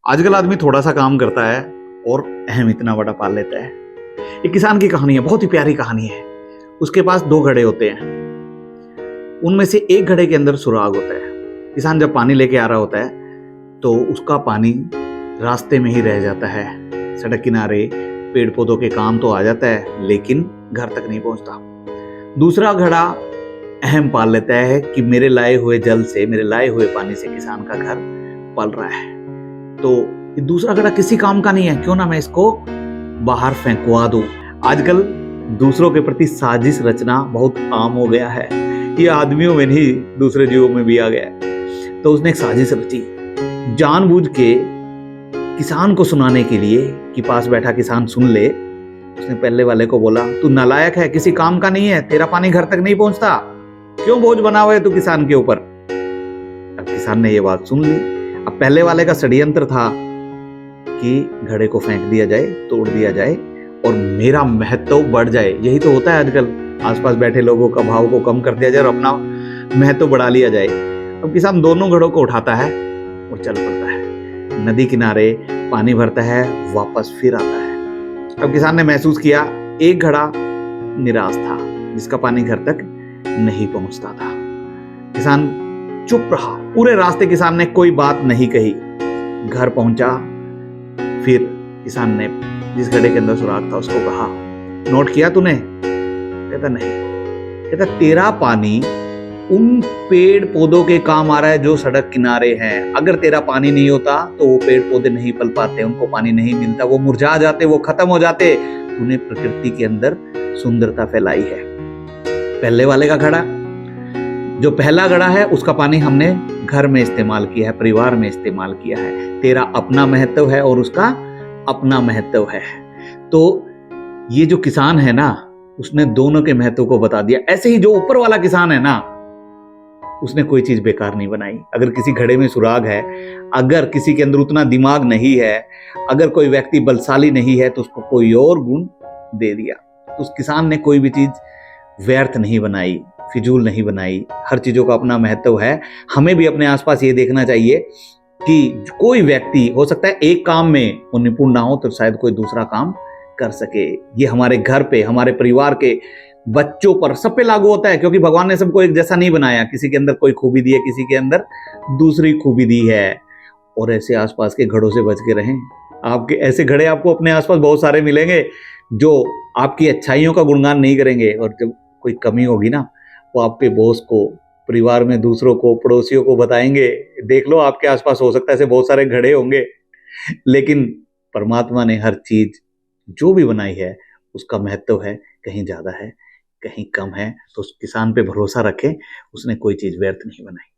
आजकल आदमी थोड़ा सा काम करता है और अहम इतना बड़ा पाल लेता है। एक किसान की कहानी है, बहुत ही प्यारी कहानी है। उसके पास दो घड़े होते हैं, उनमें से एक घड़े के अंदर सुराग होता है। किसान जब पानी लेके आ रहा होता है तो उसका पानी रास्ते में ही रह जाता है। सड़क किनारे पेड़ पौधों के काम तो आ जाता है लेकिन घर तक नहीं पहुंचता। दूसरा घड़ा अहम पाल लेता है कि मेरे लाए हुए जल से, मेरे लाए हुए पानी से किसान का घर पल रहा है। तो ये दूसरा घड़ा किसी काम का नहीं है, क्यों ना मैं इसको बाहर फेंकवा दूं। आजकल दूसरों के प्रति साजिश रचना बहुत आम हो गया है। ये आदमियों में नहीं, दूसरे जीवों में भी आ गया है। तो उसने एक साजिश रची, जानबूझ के किसान को सुनाने के लिए कि पास बैठा किसान सुन ले। उसने पहले वाले को बोला, तू नालायक है, किसी काम का नहीं है, तेरा पानी घर तक नहीं पहुंचता, क्यों बोझ बना हुआ है तू किसान के ऊपर। अब किसान ने ये बात सुन ली। अब पहले वाले का षड्यंत्र था कि घड़े को फेंक दिया जाए, तोड़ दिया जाए और मेरा महत्व बढ़ जाए। यही तो होता है आजकल, आसपास बैठे लोगों का भाव को कम कर दिया जाए और अपना महत्व बढ़ा लिया जाए। अब किसान दोनों घड़ों को उठाता है और चल पड़ता है। नदी किनारे पानी भरता है, वापस फिर आता है। अब किसान ने महसूस किया एक घड़ा निराश था जिसका पानी घर तक नहीं पहुंचता था। किसान चुप रहा, पूरे रास्ते किसान ने कोई बात नहीं कही। घर पहुंचा, फिर किसान ने जिस घड़े के अंदर सुराग था उसको कहा, नोट किया तूने? कहता नहीं। कहता तेरा पानी उन पेड़ पौधों के काम आ रहा है जो सड़क किनारे हैं। अगर तेरा पानी नहीं होता तो वो पेड़ पौधे नहीं पल पाते, उनको पानी नहीं मिलता, वो मुरझा जाते, वो खत्म हो जाते। तूने प्रकृति के अंदर सुंदरता फैलाई है। पहले वाले का घड़ा, जो पहला घड़ा है, उसका पानी हमने घर में इस्तेमाल किया है, परिवार में इस्तेमाल किया है। तेरा अपना महत्व है और उसका अपना महत्व है। तो ये जो किसान है ना, उसने दोनों के महत्व को बता दिया। ऐसे ही जो ऊपर वाला किसान है ना, उसने कोई चीज बेकार नहीं बनाई। अगर किसी घड़े में सुराग है, अगर किसी के अंदर उतना दिमाग नहीं है, अगर कोई व्यक्ति बलशाली नहीं है, तो उसको कोई और गुण दे दिया। तो उस किसान ने कोई भी चीज व्यर्थ नहीं बनाई, फिजूल नहीं बनाई। हर चीजों का अपना महत्व है। हमें भी अपने आसपास ये देखना चाहिए कि कोई व्यक्ति, हो सकता है एक काम में वो निपुण ना हो तो शायद कोई दूसरा काम कर सके। ये हमारे घर पे, हमारे परिवार के बच्चों पर, सब पे लागू होता है, क्योंकि भगवान ने सबको एक जैसा नहीं बनाया। किसी के अंदर कोई खूबी दी है, किसी के अंदर दूसरी खूबी दी है। और ऐसे आसपास के घड़ों से बच के रहें। आपके ऐसे घड़े आपको अपने आसपास बहुत सारे मिलेंगे जो आपकी अच्छाइयों का गुणगान नहीं करेंगे, और जब कोई कमी होगी ना, वो आपके बॉस को, परिवार में दूसरों को, पड़ोसियों को बताएंगे। देख लो आपके आसपास हो सकता है ऐसे बहुत सारे घड़े होंगे, लेकिन परमात्मा ने हर चीज जो भी बनाई है उसका महत्व है, कहीं ज्यादा है, कहीं कम है। तो उस किसान पे भरोसा रखें, उसने कोई चीज व्यर्थ नहीं बनाई।